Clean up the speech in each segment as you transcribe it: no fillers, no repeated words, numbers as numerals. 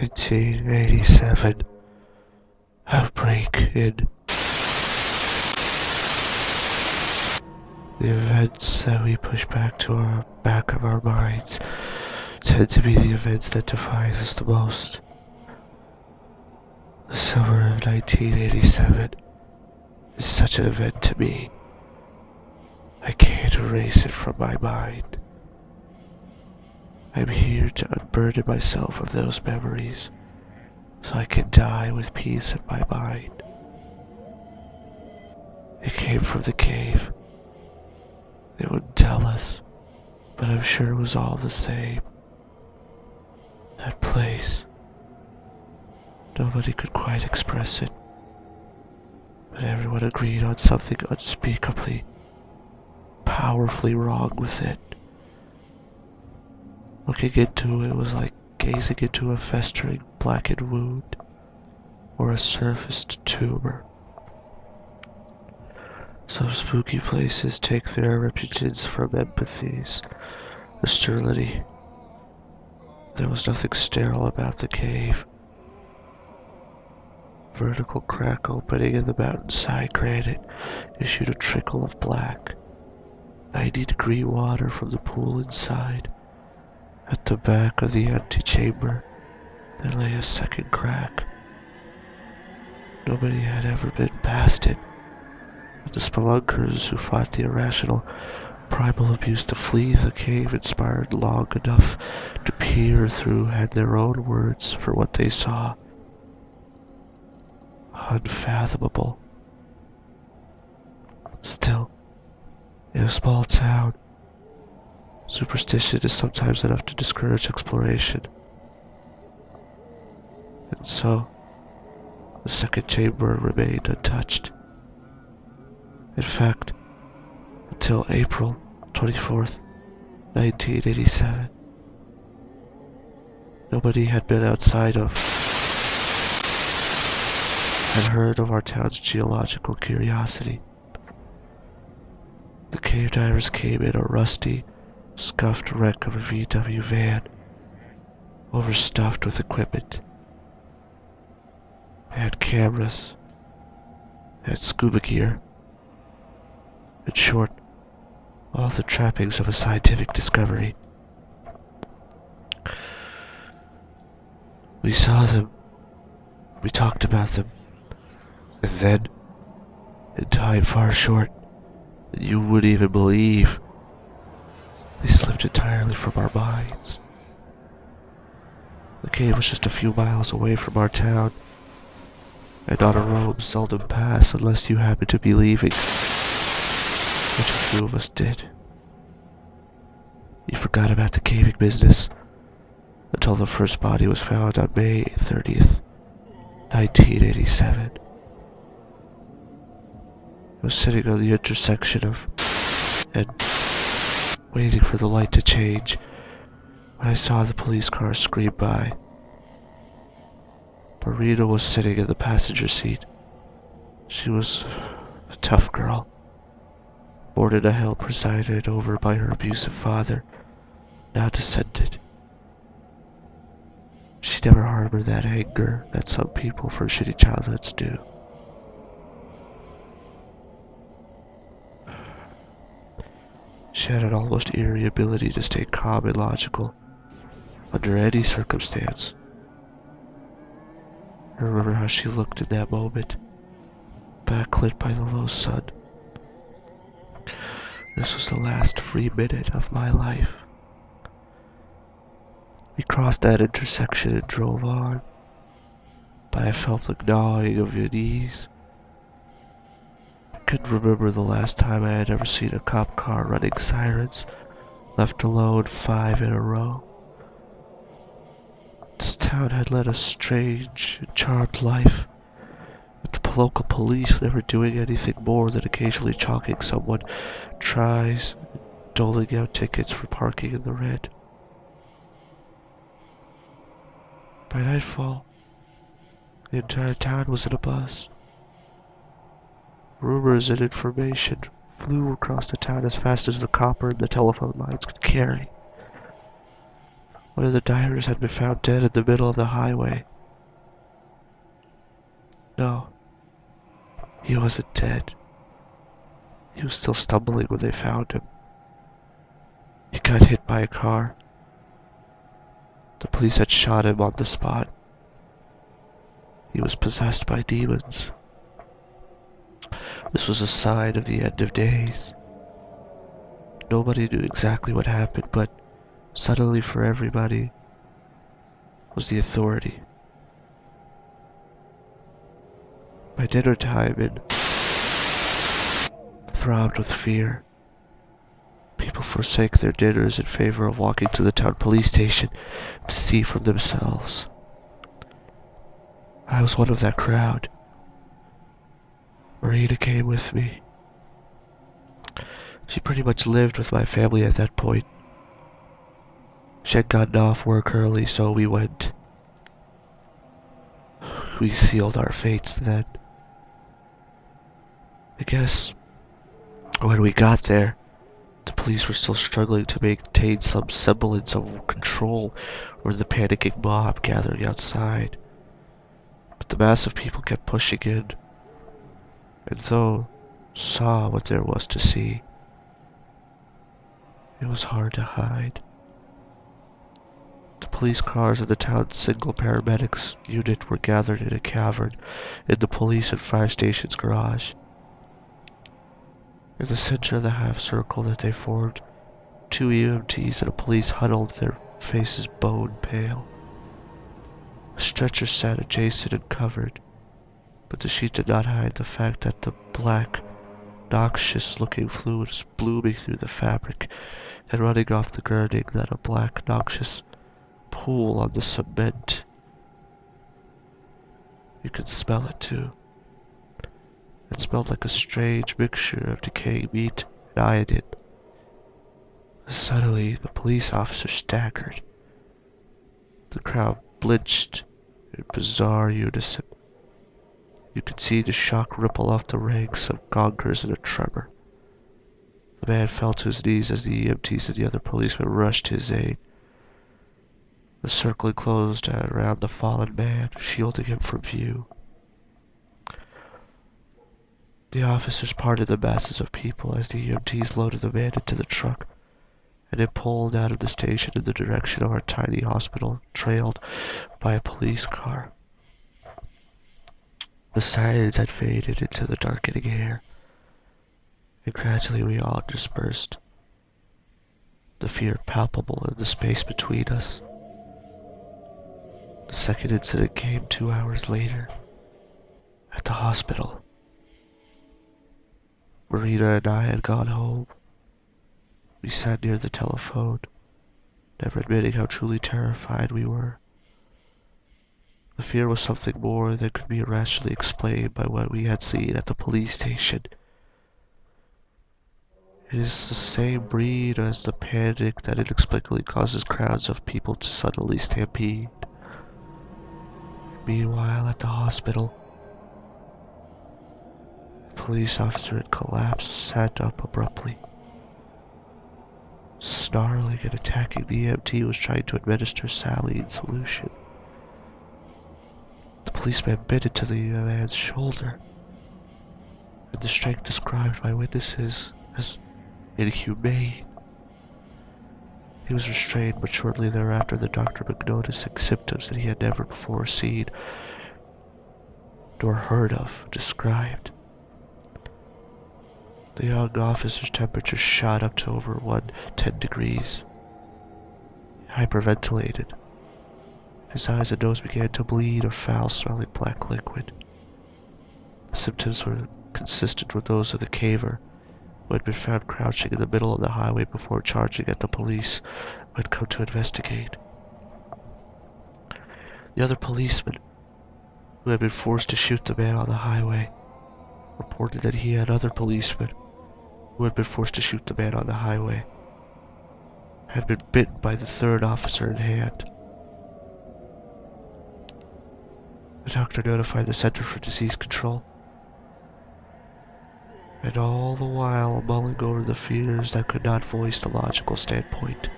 1987. Outbreak in the events that we push back to our back of our minds tend to be the events that define us the most. The summer of 1987 is such an event to me. I can't erase it from my mind. I'm here to unburden myself of those memories so I can die with peace in my mind. It came from the cave. They wouldn't tell us, but I'm sure it was all the same. That place. Nobody could quite express it, but everyone agreed on something unspeakably, powerfully wrong with it. Looking into it was like gazing into a festering blackened wound or a surfaced tumor. Some spooky places take their reputations from empathies or sterility. There was nothing sterile about the cave. Vertical crack opening in the mountainside granite issued a trickle of black, 90-degree water from the pool inside. At the back of the antechamber, there lay a second crack. Nobody had ever been past it, but the spelunkers who fought the irrational, primal abuse to flee the cave inspired long enough to peer through had their own words for what they saw. Unfathomable. Still, in a small town, superstition is sometimes enough to discourage exploration. And so, the second chamber remained untouched. In fact, until April 24th, 1987, nobody had been outside of and heard of our town's geological curiosity. The cave divers came in a rusty, scuffed wreck of a VW van, overstuffed with equipment. They had cameras, they had scuba gear, in short, all the trappings of a scientific discovery. We saw them, we talked about them, and then, in time far short that you wouldn't even believe, they slipped entirely from our minds. The cave was just a few miles away from our town, and on a road seldom passed unless you happened to be leaving, which a few of us did. You forgot about the caving business until the first body was found on May 30th, 1987. I was sitting on the intersection of and waiting for the light to change when I saw the police car scream by. Marina was sitting in the passenger seat. She was a tough girl, born in a hell presided over by her abusive father, now descended. She never harbored that anger that some people from shitty childhoods do. She had an almost eerie ability to stay calm and logical under any circumstance. I remember how she looked in that moment, backlit by the low sun. This was the last free minute of my life. We crossed that intersection and drove on, but I felt the gnawing of unease. I couldn't remember the last time I had ever seen a cop car running sirens, left alone 5 in a row. This town had led a strange and charmed life, with the local police never doing anything more than occasionally chalking someone tries and doling out tickets for parking in the red. By nightfall, the entire town was in a buzz. Rumors and information flew across the town as fast as the copper and the telephone lines could carry. One of the divers had been found dead in the middle of the highway. No, he wasn't dead. He was still stumbling when they found him. He got hit by a car. The police had shot him on the spot. He was possessed by demons. This was a sign of the end of days. Nobody knew exactly what happened, but suddenly for everybody was the authority. By dinner time, it throbbed with fear. People forsake their dinners in favor of walking to the town police station to see for themselves. I was one of that crowd. Marina came with me. She pretty much lived with my family at that point. She had gotten off work early, so we went. We sealed our fates then. I guess when we got there, the police were still struggling to maintain some semblance of control over the panicking mob gathering outside. But the mass of people kept pushing in, and though saw what there was to see, it was hard to hide. The police cars of the town's single paramedics unit were gathered in a cavern in the police and fire station's garage. In the center of the half circle that they formed, 2 EMTs and a police huddled, their faces bone pale. A stretcher sat adjacent and covered, but the sheet did not hide the fact that the black, noxious-looking fluid was blooming through the fabric and running off the girding that a black, noxious pool on the cement. You could smell it too. It smelled like a strange mixture of decaying meat and iodine. Suddenly, the police officer staggered. The crowd blinched in bizarre unison. You could see the shock ripple off the ranks of gongers in a tremor. The man fell to his knees as the EMTs and the other policemen rushed to his aid. The circle closed around the fallen man, shielding him from view. The officers parted the masses of people as the EMTs loaded the man into the truck, and it pulled out of the station in the direction of our tiny hospital, trailed by a police car. The sirens had faded into the darkening air, and gradually we all dispersed, the fear palpable in the space between us. The second incident came 2 hours later, at the hospital. Marina and I had gone home. We sat near the telephone, never admitting how truly terrified we were. The fear was something more than could be rationally explained by what we had seen at the police station. It is the same breed as the panic that inexplicably causes crowds of people to suddenly stampede. Meanwhile, at the hospital, the police officer had collapsed, sat up abruptly. Snarling and attacking the EMT was trying to administer saline solution. The policeman bit into the man's shoulder, and the strength described by witnesses as inhumane. He was restrained, but shortly thereafter the doctor began noticing symptoms that he had never before seen nor heard of described. The young officer's temperature shot up to over 110 degrees. He hyperventilated. His eyes and nose began to bleed a foul-smelling black liquid. The symptoms were consistent with those of the caver, who had been found crouching in the middle of the highway before charging at the police who had come to investigate. The other policeman, who had been forced to shoot the man on the highway, reported that he and other policemen, who had been forced to shoot the man on the highway, had been bitten by the third officer in hand. The doctor notified the Center for Disease Control, and all the while mulling over the fears that could not voice the logical standpoint.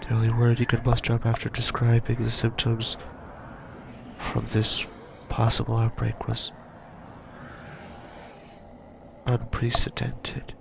The only word he could muster up after describing the symptoms from this possible outbreak was unprecedented.